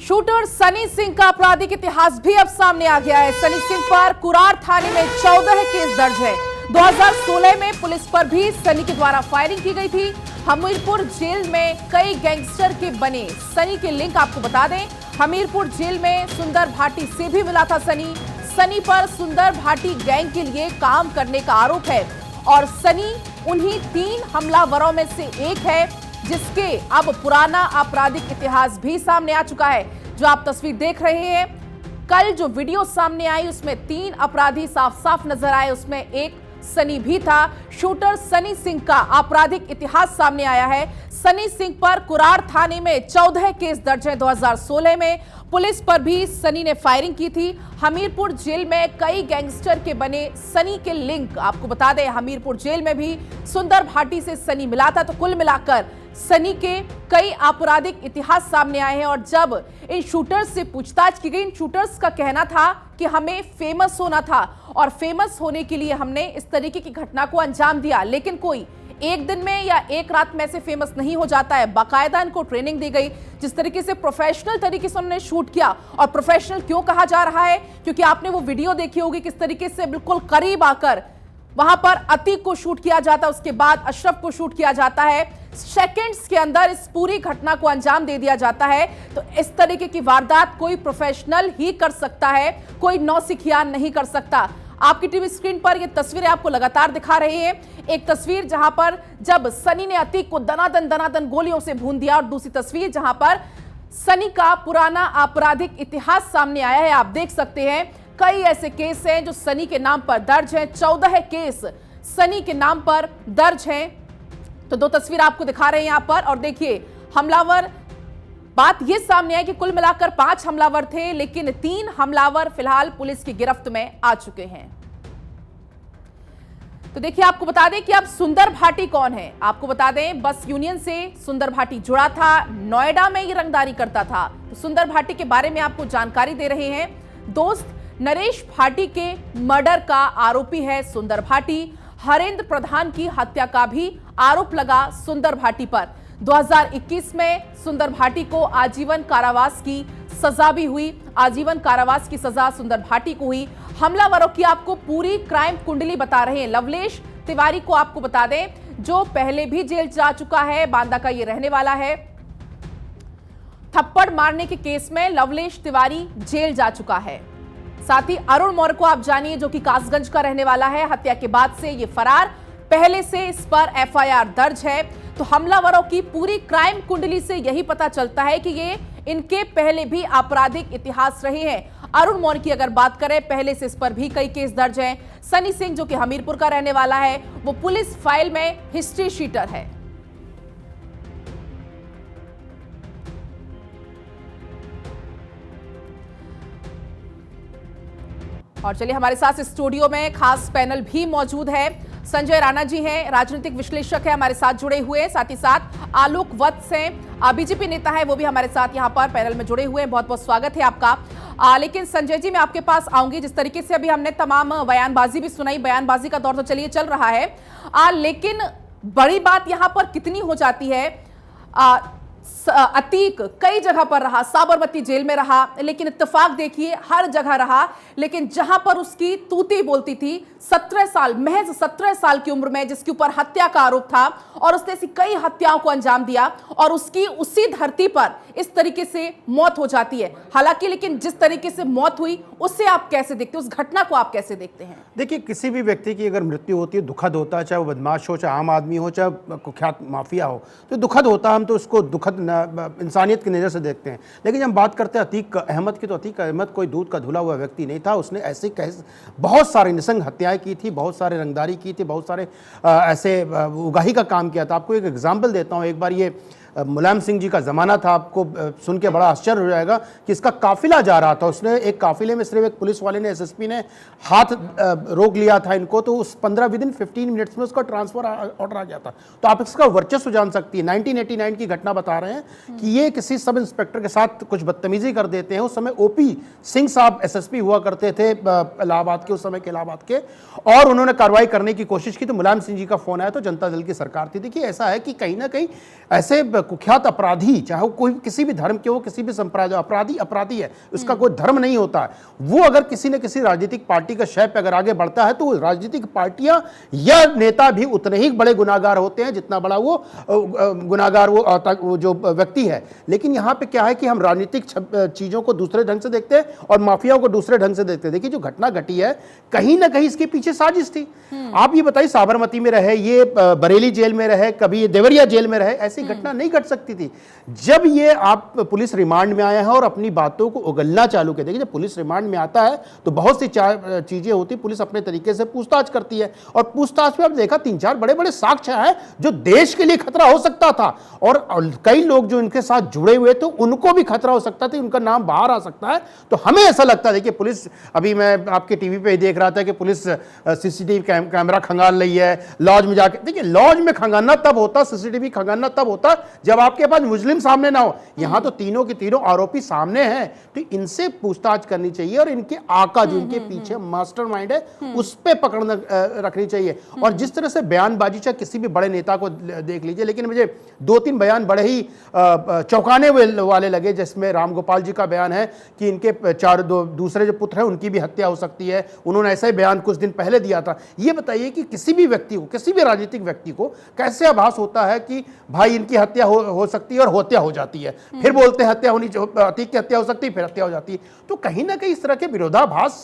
Shooter Sunny Singh का आपराधिक इतिहास भी अब सामने आ गया है। सनी सिंह पर कुरार थाने में 14 केस दर्ज है। 2016 में पुलिस पर भी सनी के द्वारा फायरिंग की गई थी। हमीरपुर जेल में कई गैंगस्टर के बने सनी के लिंक आपको बता दें। हमीरपुर जेल में सुंदर भाटी से भी मिला था सनी। सनी पर सुंदर भाटी गैंग के लिए काम करने का आरोप है और सनी उन्हीं 3 हमलावरों में से एक है जिसके अब पुराना आपराधिक इतिहास भी सामने आ चुका है। जो आप तस्वीर देख रहे हैं, कल जो वीडियो सामने आई उसमें 3 अपराधी साफ साफ नजर आए, उसमें एक सनी भी था। शूटर सनी सिंह का आपराधिक इतिहास सामने आया है। सनी सिंह पर कुरार थाने में 14 केस दर्ज है। 2016 में पुलिस पर भी सनी ने फायरिंग की थी। हमीरपुर जेल में कई गैंगस्टर के बने सनी के लिंक आपको बता दें। हमीरपुर जेल में भी सुंदर भाटी से सनी मिला था। तो कुल मिलाकर सनी के कई आपराधिक इतिहास सामने आए हैं और जब इन शूटर्स से पूछताछ की गई, इन शूटर्स का कहना था कि हमें फेमस होना था और फेमस होने के लिए हमने इस तरीके की घटना को अंजाम दिया। लेकिन कोई एक दिन में या एक रात में से फेमस नहीं हो जाता है। बाकायदा इनको ट्रेनिंग दी गई। जिस तरीके से प्रोफेशनल तरीके से उन्होंने शूट किया, और प्रोफेशनल क्यों कहा जा रहा है क्योंकि आपने वो वीडियो देखी होगी किस तरीके से बिल्कुल करीब आकर वहां पर अतीक को शूट किया जाता है, उसके बाद अशरफ को शूट किया जाता है। सेकंड्स के अंदर इस पूरी घटना को अंजाम दे दिया जाता है। तो इस तरीके की वारदात कोई प्रोफेशनल ही कर सकता है, कोई नौसिखिया नहीं कर सकता। आपकी टीवी स्क्रीन पर ये तस्वीरें आपको लगातार दिखा रहे हैं। एक तस्वीर जहां पर जब सनी ने अतीक को दनादन गोलियों से भून दिया, और दूसरी तस्वीर जहां पर सनी का पुराना आपराधिक इतिहास सामने आया है। आप देख सकते हैं कई ऐसे केस हैं जो सनी के नाम पर दर्ज हैं। 14 केस सनी के नाम पर दर्ज हैं। तो 2 तस्वीर आपको दिखा रहे हैं यहां पर, और देखिए हमलावर, बात यह सामने है कि कुल मिलाकर 5 हमलावर थे, लेकिन 3 हमलावर फिलहाल पुलिस की गिरफ्त में आ चुके हैं। तो देखिए आपको बता दें कि अब सुंदर भाटी कौन है। आपको बता दें बस यूनियन से सुंदर भाटी जुड़ा था, नोएडा में ये रंगदारी करता था। तो सुंदर भाटी के बारे में आपको जानकारी दे रहे हैं। दोस्त नरेश भाटी के मर्डर का आरोपी है सुंदर भाटी। हरेंद्र प्रधान की हत्या का भी आरोप लगा सुंदर भाटी पर। 2021 में सुंदर भाटी को आजीवन कारावास की सजा भी हुई। आजीवन कारावास की सजा सुंदर भाटी को हुई। हमलावरों की आपको पूरी क्राइम कुंडली बता रहे हैं। लवलेश तिवारी को आपको बता दें, जो पहले भी जेल जा चुका है, बांदा का ये रहने वाला है। थप्पड़ मारने के केस में लवलेश तिवारी जेल जा चुका है। साथ ही अरुण मौर्य को आप जानिए, जो कि कासगंज का रहने वाला है। हत्या के बाद से ये फरार, पहले से इस पर एफआईआर दर्ज है। तो हमलावरों की पूरी क्राइम कुंडली से यही पता चलता है कि ये इनके पहले भी आपराधिक इतिहास रहे हैं। अरुण मौर्य की अगर बात करें, पहले से इस पर भी कई केस दर्ज हैं। सनी सिंह जो कि हमीरपुर का रहने वाला है, वो पुलिस फाइल में हिस्ट्री शीटर है। और चलिए, हमारे साथ स्टूडियो में खास पैनल भी मौजूद है। संजय राणा जी हैं, राजनीतिक विश्लेषक है, हमारे साथ जुड़े हुए। साथ ही साथ आलोक वत्स हैं, बीजेपी नेता है, वो भी हमारे साथ यहां पर पैनल में जुड़े हुए हैं। बहुत बहुत स्वागत है आपका। लेकिन संजय जी, मैं आपके पास आऊंगी। जिस तरीके से अभी हमने तमाम बयानबाजी भी सुनाई, बयानबाजी का दौर तो चलिए चल रहा है, लेकिन बड़ी बात यहां पर कितनी हो जाती है। अतीक कई जगह पर रहा, साबरमती जेल में रहा, लेकिन इत्तेफाक देखिए हर जगह रहा। लेकिन जहां पर उसकी तूती बोलती थी, 17 साल, महज 17 साल की उम्र में, जिसके ऊपर हत्या का आरोप था और उसने ऐसी कई हत्याओं को अंजाम दिया, और उसकी उसी धरती पर इस तरीके से मौत हो जाती है। हालांकि लेकिन जिस तरीके से मौत हुई, उससे आप कैसे देखते हैं, उस घटना को आप कैसे देखते हैं? देखिए, किसी भी व्यक्ति की अगर मृत्यु होती है, दुखद होता है, चाहे वो बदमाश हो, चाहे आम आदमी हो, चाहे कुख्यात माफिया हो, तो दुखद होता है। हम तो उसको दुखद इंसानियत की नज़र से देखते हैं। लेकिन जब हम बात करते हैं अतीक अहमद की, तो अतीक अहमद कोई दूध का धुला हुआ व्यक्ति नहीं था। उसने ऐसे बहुत सारी निसंग हत्याएं की थी, बहुत सारे रंगदारी की थी, बहुत सारे ऐसे उगाही का काम किया था। आपको एक एग्जाम्पल देता हूँ। एक बार ये मुलायम सिंह जी का ज़माना था, आपको सुन के बड़ा आश्चर्य हो जाएगा कि इसका काफिला जा रहा था। उसने एक काफिले में सिर्फ एक पुलिस वाले ने, एसएसपी ने हाथ रोक लिया था इनको, तो उस 15 विदिन 15 मिनट्स में उसका ट्रांसफर ऑर्डर आ गया था। तो आप इसका वर्चस्व जान सकती है। 1989 की घटना बता रहे हैं कि ये किसी सब इंस्पेक्टर के साथ कुछ बदतमीजी कर देते हैं। उस समय ओपी सिंह साहब एसएसपी हुआ करते थे इलाहाबाद के, उस समय के इलाहाबाद के, और उन्होंने कार्रवाई करने की कोशिश की। तो मुलायम सिंह जी का फोन आया, तो जनता दल की सरकार थी। देखिए, ऐसा है कि कहीं ना कहीं ऐसे कुख्यात अपराधी, चाहे वो कोई किसी भी धर्म के हो, किसी भी संप्रदाय, अपराधी अपराधी है, उसका कोई धर्म नहीं होता है। वो अगर किसी न किसी राजनीतिक पार्टी का शय पे अगर आगे बढ़ता है तो राजनीतिक पार्टियां या नेता भी उतने ही बड़े गुनाहगार होते हैं जितना बड़ा वो गुनाहगार वो जो व्यक्ति है। लेकिन यहाँ पे क्या है कि हम राजनीतिक चीजों को दूसरे ढंग से देखते हैं और माफियाओं को दूसरे ढंग से देखते हैं। देखिए जो घटना घटी है, कहीं ना कहीं इसके पीछे साजिश थी। आप ये बताइए, साबरमती में रहे, ये बरेली जेल में रहे, कभी ये देवरिया जेल में रहे, ऐसी घटना नहीं घट सकती थी। जब ये आप पुलिस रिमांड में आए हैं और अपनी बातों को उगलना चालू कर, देखिए जब पुलिस रिमांड में आता है तो बहुत सी चीजें होती, पुलिस अपने तरीके से पूछताछ करती है और पूछताछ में आप देखा 3-4 बड़े बड़े साक्ष्य हैं जो देश के लिए खतरा हो सकता था और कई लोग जो इनके साथ जुड़े हुए थे उनको भी खतरा हो सकता था, उनका नाम बाहर आ सकता है। तो हमें ऐसा लगता है, देखिए पुलिस, अभी मैं आपके टीवी पे ही देख रहा था कि पुलिस सीसीटीवी कैमरा खंगाल रही है लॉज में जाके। देखिए लॉज में खंगालना तब होता, सीसीटीवी खंगालना तब होता जब आपके पास मुजरिम सामने ना हो। यहां तो तीनों के तीनों आरोपी सामने हैं, तो इनसे पूछताछ करनी चाहिए और इनके आका जो इनके पीछे मास्टरमाइंड है उस पे पकड़ रखनी चाहिए। और जिस तरह से बयानबाजी, चाहे किसी भी बड़े नेता को देख लीजिए, लेकिन मुझे 2-3 बयान बड़े ही चौंकाने वाले लगे, जिसमें राम गोपाल जी का बयान है कि इनके दूसरे जो पुत्र हैं उनकी भी हत्या हो सकती है। उन्होंने ऐसा ही बयान कुछ दिन पहले दिया था। ये बताइए कि किसी भी व्यक्ति को, किसी भी राजनीतिक व्यक्ति को कैसे आभास होता है कि भाई इनकी हत्या हो सकती है और हत्या हो जाती है, फिर बोलते हैं हत्या होनी, अतीक की हत्या हो सकती है, फिर हत्या हो जाती है। तो कहीं ना कहीं इस तरह के विरोधाभास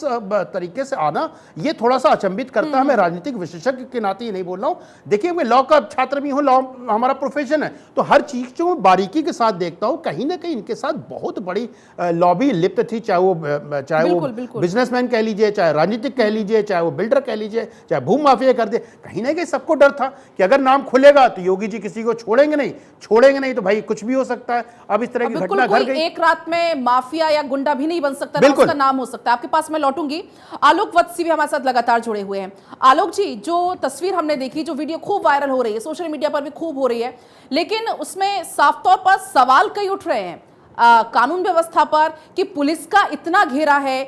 तरीके से आना ये थोड़ा सा अचंभित करता है। मैं राजनीतिक विशेषज्ञ के नाते ही नहीं बोल रहा हूं। देखिए मैं लॉ का छात्र भी हूं, लॉ हमारा प्रोफेशन है, तो हर चीज को बारीकी के साथ देखता हूं। कहीं ना कहीं इनके साथ बहुत बड़ी लॉबी लिप्त थी, चाहे वो बिजनेसमैन कह लीजिए, चाहे राजनीतिक कह लीजिए, चाहे वो बिल्डर कह लीजिए, चाहे भूमि माफिया कर दे। कहीं ना कहीं सबको डर था कि अगर नाम खुलेगा तो योगी जी किसी को छोड़ेंगे नहीं तो भाई कुछ भी हो सकता है। अब इस तरह की घटना घट गई। एक रात में माफिया या गुंडा भी नहीं बन सकता, ना उसका नाम हो सकता है। आपके पास मैं लौटूंगी। आलोक वत्सी भी हमारे साथ लगातार जुड़े हुए हैं। आलोक जी, जो तस्वीर हमने देखी, जो वीडियो खूब वायरल हो रही है, सोशल मीडिया पर भी खूब हो रही है, लेकिन उसमें साफ तौर पर सवाल कई उठ रहे हैं कानून व्यवस्था पर कि पुलिस का इतना घेरा है,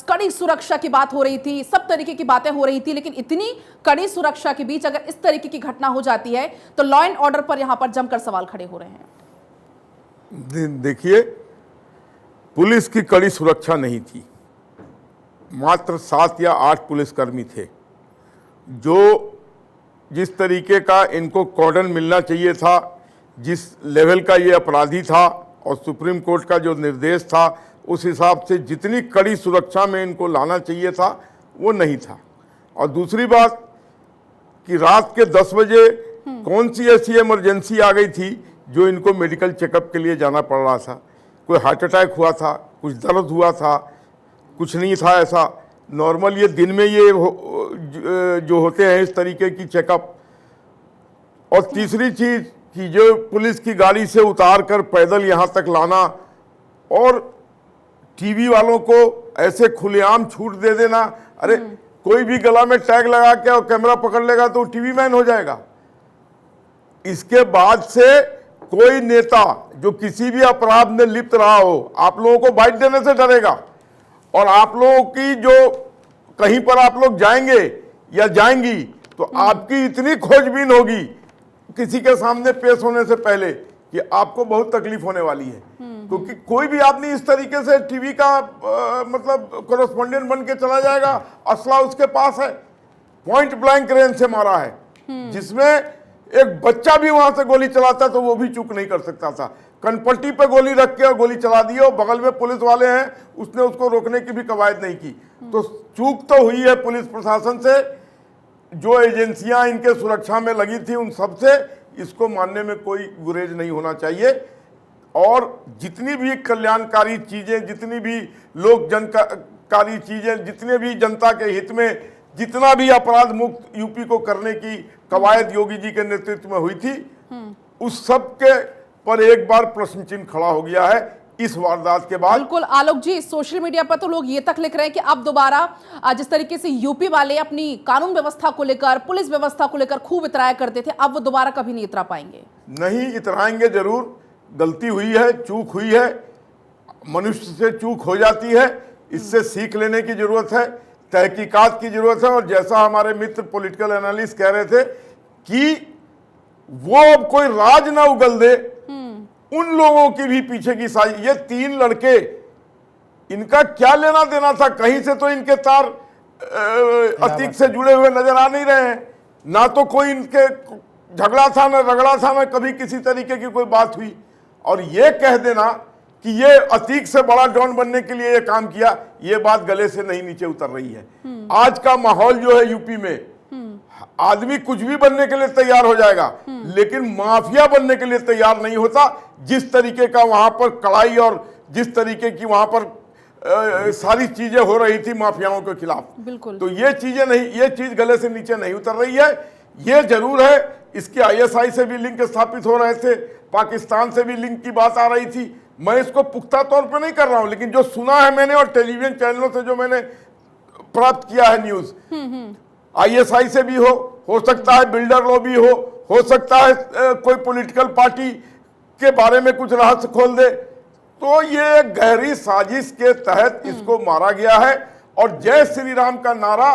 कड़ी सुरक्षा की बात हो रही थी, सब तरीके की बातें हो रही थी, लेकिन इतनी कड़ी सुरक्षा के बीच अगर इस तरीके की घटना हो जाती है तो लॉ एंड ऑर्डर पर यहां पर जमकर सवाल खड़े हो रहे हैं। देखिए, पुलिस की कड़ी सुरक्षा नहीं थी, मात्र 7 या 8 पुलिसकर्मी थे जो जिस तरीके का इनको कॉर्डन मिलना चाहिए था, जिस लेवल का ये अपराधी था और सुप्रीम कोर्ट का जो निर्देश था उस हिसाब से जितनी कड़ी सुरक्षा में इनको लाना चाहिए था वो नहीं था। और दूसरी बात कि रात के 10 बजे कौन सी ऐसी इमरजेंसी आ गई थी जो इनको मेडिकल चेकअप के लिए जाना पड़ रहा था। कोई हार्ट अटैक हुआ था, कुछ दर्द हुआ था, कुछ नहीं था ऐसा। नॉर्मल ये दिन में ये जो होते हैं इस तरीके की चेकअप। और तीसरी चीज़ कि जो पुलिस की गाड़ी से उतार कर पैदल यहाँ तक लाना और टीवी वालों को ऐसे खुलेआम छूट दे देना। अरे कोई भी गला में टैग लगा के और कैमरा पकड़ लेगा तो टीवी मैन हो जाएगा। इसके बाद से कोई नेता जो किसी भी अपराध में लिप्त रहा हो आप लोगों को बाइट देने से डरेगा। और आप लोगों की जो कहीं पर आप लोग जाएंगे या जाएंगी तो आपकी इतनी खोजबीन होगी किसी के सामने पेश होने से पहले कि आपको बहुत तकलीफ होने वाली है। क्योंकि कोई भी आदमी इस तरीके से टीवी का मतलब कोरेस्पोंडेंट बन के चला जाएगा, असला उसके पास है, पॉइंट ब्लैंक रेंज से मारा है, जिसमें एक बच्चा भी वहां से गोली चलाता तो वो भी चूक नहीं कर सकता था। कनपट्टी पे गोली रख के और गोली चला दी और बगल में पुलिस वाले हैं, उसने उसको रोकने की भी कवायद नहीं की। तो चूक तो हुई है पुलिस प्रशासन से। जो एजेंसियां इनके सुरक्षा में लगी थी उन सब से, इसको मानने में कोई गुरेज नहीं होना चाहिए। और जितनी भी कल्याणकारी चीज़ें, जितनी भी लोक जनकारी चीज़ें, जितने भी जनता के हित में जितना भी अपराध मुक्त यूपी को करने की कवायद योगी जी के नेतृत्व में हुई थी, उस सब के पर एक बार प्रश्न चिन्ह खड़ा हो गया है इस वारदात के बाद। बिल्कुल आलोक जी, सोशल मीडिया पर तो लोग ये तक लिख रहे हैं कि अब दोबारा जिस तरीके से यूपी वाले अपनी कानून व्यवस्था को लेकर, पुलिस व्यवस्था को लेकर खूब इतराया करते थे, अब वो दोबारा कभी नहीं इतरा पाएंगे। नहीं इतराएंगे जरूर। गलती हुई है, चूक हुई है, मनुष्य से चूक हो जाती है, इससे सीख लेने की जरूरत है, तहकीकात की जरूरत है। और जैसा हमारे मित्र पॉलिटिकल एनालिस्ट कह रहे थे कि वो अब कोई राज ना उगल दे उन लोगों की भी पीछे की साजिश। ये 3 लड़के, इनका क्या लेना देना था? कहीं से तो इनके तार अतीक से जुड़े हुए नजर आ नहीं रहे हैं। ना तो कोई इनके झगड़ा था, ना रगड़ा था, ना कभी किसी तरीके की कोई बात हुई। और ये कह देना कि ये अतीक से बड़ा डॉन बनने के लिए ये काम किया, ये बात गले से नहीं नीचे उतर रही है। आज का माहौल जो है यूपी में, आदमी कुछ भी बनने के लिए तैयार हो जाएगा, लेकिन माफिया बनने के लिए तैयार नहीं होता। जिस तरीके का वहां पर कड़ाई और जिस तरीके की वहां पर सारी चीजें हो रही थी माफियाओं के खिलाफ, बिल्कुल। तो ये चीजें नहीं, ये चीज गले से नीचे नहीं उतर रही है। ये जरूर है, इसके आईएसआई से भी लिंक स्थापित हो रहे थे, पाकिस्तान से भी लिंक की बात आ रही थी। मैं इसको पुख्ता तौर पे नहीं कर रहा हूं, लेकिन जो सुना है मैंने और टेलीविजन चैनलों से जो मैंने प्राप्त किया है न्यूज, आईएसआई से भी हो सकता है बिल्डर लॉबी हो सकता है कोई पॉलिटिकल पार्टी के बारे में कुछ रहस्य खोल दे। तो ये गहरी साजिश के तहत इसको मारा गया है और जय श्री राम का नारा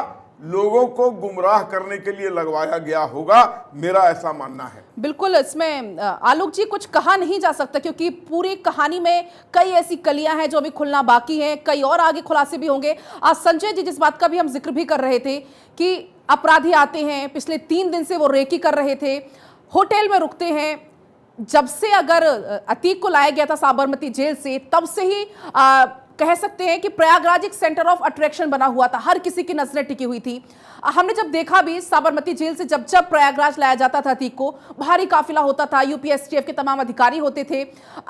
लोगों को गुमराह करने के लिए लगवाया गया होगा, मेरा ऐसा मानना है। बिल्कुल, इसमें आलोक जी कुछ कहा नहीं जा सकता, क्योंकि पूरी कहानी में कई ऐसी कलियां हैं जो अभी खुलना बाकी हैं, कई और आगे खुलासे भी होंगे। आज संजय जी, जिस बात का भी हम जिक्र भी कर रहे थे कि अपराधी आते हैं, पिछले 3 दिन से वो रेकी कर रहे थे, होटल में रुकते हैं। जब से अगर अतीक को लाया गया था साबरमती जेल से, तब से ही कह सकते हैं कि प्रयागराज एक सेंटर ऑफ अट्रैक्शन बना हुआ था, हर किसी की नजरें टिकी हुई थी। हमने जब देखा भी साबरमती जेल से जब प्रयागराज लाया जाता था अतीक को, भारी काफिला होता था, यूपीएसटीएफ के तमाम अधिकारी होते थे।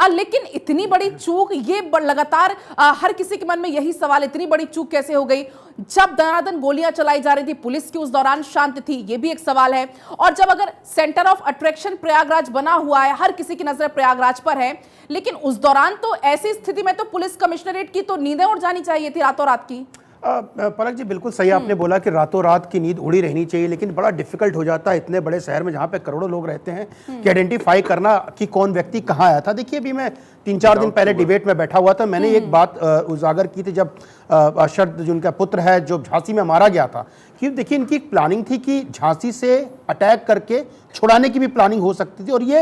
लेकिन इतनी बड़ी चूक, ये लगातार हर किसी के मन में यही सवाल, इतनी बड़ी चूक कैसे हो गई? जब दनादन गोलियां चलाई जा रही थी, पुलिस की उस दौरान शांत थी, ये भी एक सवाल है। और जब अगर सेंटर ऑफ अट्रैक्शन प्रयागराज बना हुआ है, हर किसी की नजर प्रयागराज पर है, लेकिन उस दौरान तो ऐसी स्थिति में तो पुलिस कमिश्नरेट की तो नींदें उड़ जानी चाहिए थी रातों रात की। पलक जी बिल्कुल सही आपने बोला कि रातों रात की नींद उड़ी रहनी चाहिए, लेकिन बड़ा डिफिकल्ट हो जाता है इतने बड़े शहर में जहाँ पे करोड़ों लोग रहते हैं कि आइडेंटिफाई करना कि कौन व्यक्ति कहाँ आया था। देखिए, अभी मैं 3-4 दिन पहले डिबेट में बैठा हुआ था, मैंने एक बात उजागर की थी जब अरशद जिनका पुत्र है जो झांसी में मारा गया था, कि देखिए इनकी एक प्लानिंग थी कि झांसी से अटैक करके छुड़ाने की भी प्लानिंग हो सकती थी, और ये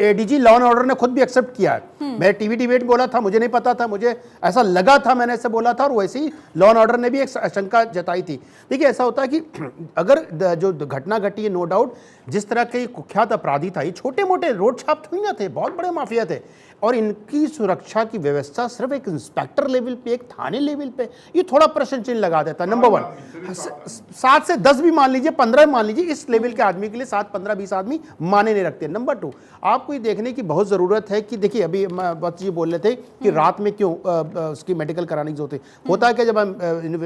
एडीजी लॉ एंड ऑर्डर ने खुद भी एक्सेप्ट किया है। मैं टीवी डिबेट बोला था, मुझे नहीं पता था, मुझे ऐसा लगा था, मैंने ऐसे बोला था, और वैसे ही लॉ एंड ऑर्डर ने भी एक आशंका जताई थी। देखिए, ऐसा होता है कि अगर जो घटना घटी है, नो डाउट जिस तरह के कुख्यात अपराधी था, ये छोटे मोटे रोड छाप थोड़ी ना थे, बहुत बड़े माफिया थे, और इनकी सुरक्षा की व्यवस्था सिर्फ एक इंस्पेक्टर लेवल पे, एक थाने लेवल पे, ये थोड़ा प्रश्न चिन्ह लगा देता है। नंबर 1, 7 से 10 भी मान लीजिए, 15 मान लीजिए, इस लेवल के आदमी के लिए 7, 15, 20 आदमी माने नहीं रखते। नंबर 2, आपको ये देखने की बहुत ज़रूरत है कि देखिए, अभी बच्चे जी बोल रहे थे कि रात में क्यों उसकी मेडिकल कराने की जरूरत होता है कि जब हम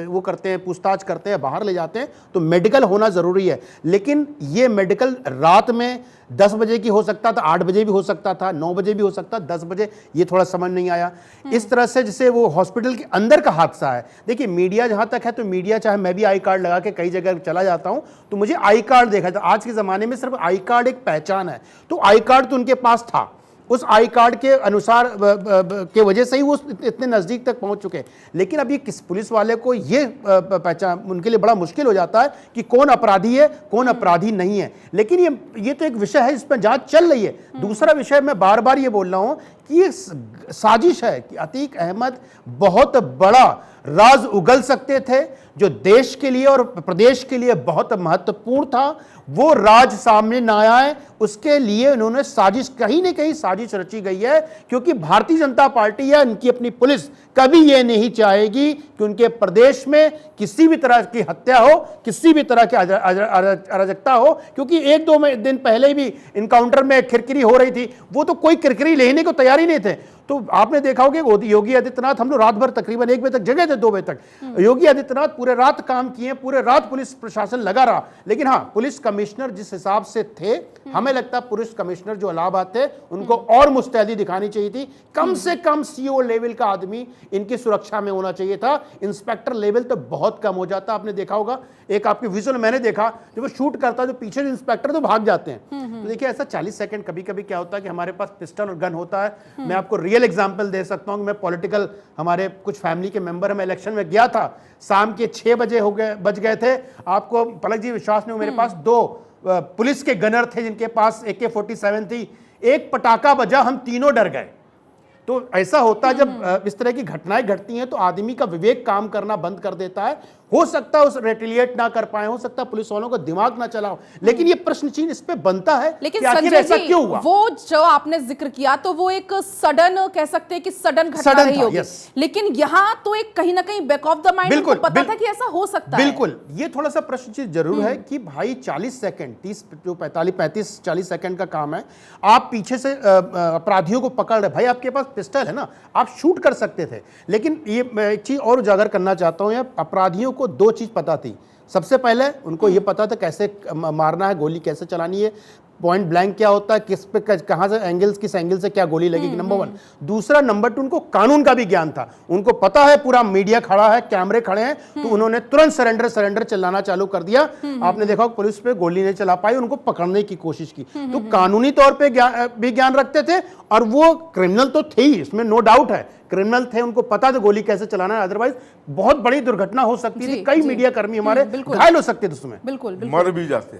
वो करते हैं, पूछताछ करते हैं, बाहर ले जाते हैं, तो मेडिकल होना ज़रूरी है। लेकिन ये मेडिकल रात में 10 बजे की हो सकता था, 8 बजे भी हो सकता था, 9 बजे भी हो सकता, 10 बजे, ये थोड़ा समझ नहीं आया। इस तरह से जैसे वो हॉस्पिटल के अंदर का हादसा है। देखिए, मीडिया जहां तक है, तो मीडिया, चाहे मैं भी आई कार्ड लगा के कई जगह चला जाता हूं, तो मुझे आई कार्ड देखा था। आज के ज़माने में सिर्फ आई कार्ड एक पहचान है, तो आई कार्ड तो उनके पास था, उस आई कार्ड के अनुसार के वजह से ही वो इतने नज़दीक तक पहुंच चुके हैं। लेकिन अब ये किस पुलिस वाले को ये पहचान, उनके लिए बड़ा मुश्किल हो जाता है कि कौन अपराधी है, कौन अपराधी नहीं है। लेकिन ये तो एक विषय है, इस पर जांच चल रही है। दूसरा विषय, मैं बार बार ये बोल रहा हूं कि ये साजिश है कि अतीक अहमद बहुत बड़ा राज उगल सकते थे, जो देश के लिए और प्रदेश के लिए बहुत महत्वपूर्ण था, वो राज सामने ना आए, उसके लिए उन्होंने साजिश, कहीं ना कहीं साजिश रची गई है। क्योंकि भारतीय जनता पार्टी या इनकी अपनी पुलिस कभी ये नहीं चाहेगी कि उनके प्रदेश में किसी भी तरह की हत्या हो, किसी भी तरह की अराजकता हो। क्योंकि 1-2 दिन पहले भी इनकाउंटर में किरकिरी हो रही थी, वो तो कोई किरकिरी लेने को तैयार ही नहीं थे। तो आपने देखा होगा योगी आदित्यनाथ, हम लोग रात भर तकरीबन 1 बजे तक जगह थे, 2 बजे तक योगी आदित्यनाथ पूरे रात काम किए, पूरे रात पुलिस प्रशासन लगा रहा। लेकिन हाँ, पुलिस कमिश्नर जिस हिसाब से थे, हमें लगता है पुलिस कमिश्नर जो इलाहाबाद थे, उनको और मुस्तैदी दिखानी चाहिए थी। कम से कम सीओ लेवल का आदमी इनकी सुरक्षा में होना चाहिए था। इंस्पेक्टर लेवल तो बहुत कम हो जाता। आपने देखा होगा, एक आपके विजुअल मैंने देखा, जब वो शूट करता है तो पीछे इंस्पेक्टर तो भाग जाते हैं। तो देखिए, ऐसा 40 सेकंड कभी कभी क्या होता है कि हमारे पास पिस्टल और गन होता है। मैं आपको रियल एग्जांपल दे सकता हूं कि मैं पॉलिटिकल, हमारे कुछ फैमिली के मेंबर है, मैं इलेक्शन में गया था, शाम के 6 बज गए थे। आपको पलक जी विश्वास नहीं हो, मेरे पास 2 पुलिस के गनर थे जिनके पास AK-47 थी। एक पटाखा बजा, हम तीनों डर गए। तो ऐसा होता है जब इस तरह की घटनाएं घटती हैं तो आदमी का विवेक काम करना बंद कर देता है। हो सकता है उस रेटिलिएट ना कर पाए, हो सकता है पुलिस वालों का दिमाग ना चला हो, लेकिन ये प्रश्न चिन्ह इस पे बनता है लेकिन कि आखिर संजय ऐसा जी, क्यों हुआ। वो जो आपने जिक्र किया तो वो एक सडन, कह सकते हैं कि सडन घटना Sudden रही था, होगी, yes। लेकिन यहाँ तो एक कहीं ना कहीं बैक ऑफ द माइंड बिल्कुल, पता था कि ऐसा हो सकता है। बिल्कुल, ये थोड़ा सा प्रश्न चिन्ह जरूर है कि भाई 40 सेकंड 30 जो 35 40 सेकंड का काम है, आप पीछे से अपराधियों को पकड़ रहे, भाई आपके पास पिस्टल है ना, आप शूट कर सकते थे। लेकिन ये मैं एक चीज और उजागर करना चाहता हूं, अपराधियों को दो चीज पता थी। सबसे पहले उनको ये पता था कैसे मारना है, गोली कैसे चलानी है, पॉइंट ब्लैंक क्या होता है, किस पे कहां से एंगल्स, किस एंगल से क्या गोली लगेगी, नंबर 1। दूसरा, नंबर 2, उनको कानून का भी ज्ञान था। उनको पता है पूरा मीडिया खड़ा है, कैमरे खड़े हैं, तो उन्होंने तुरंत सरेंडर चिल्लाना चालू कर दिया। आपने देखा पुलिस पे गोली नहीं चला पाई, उनको पकड़ने की कोशिश की। तो कानूनी तौर पे भी ज्ञान रखते थे, और वो क्रिमिनल तो थे ही, इसमें नो डाउट है, क्रिमिनल थे, उनको पता था गोली कैसे चलाना है, अदरवाइज बहुत बड़ी दुर्घटना हो सकती थी। कई मीडिया कर्मी हमारे घायल हो सकते थे उसमें, बिल्कुल मर भी जाते।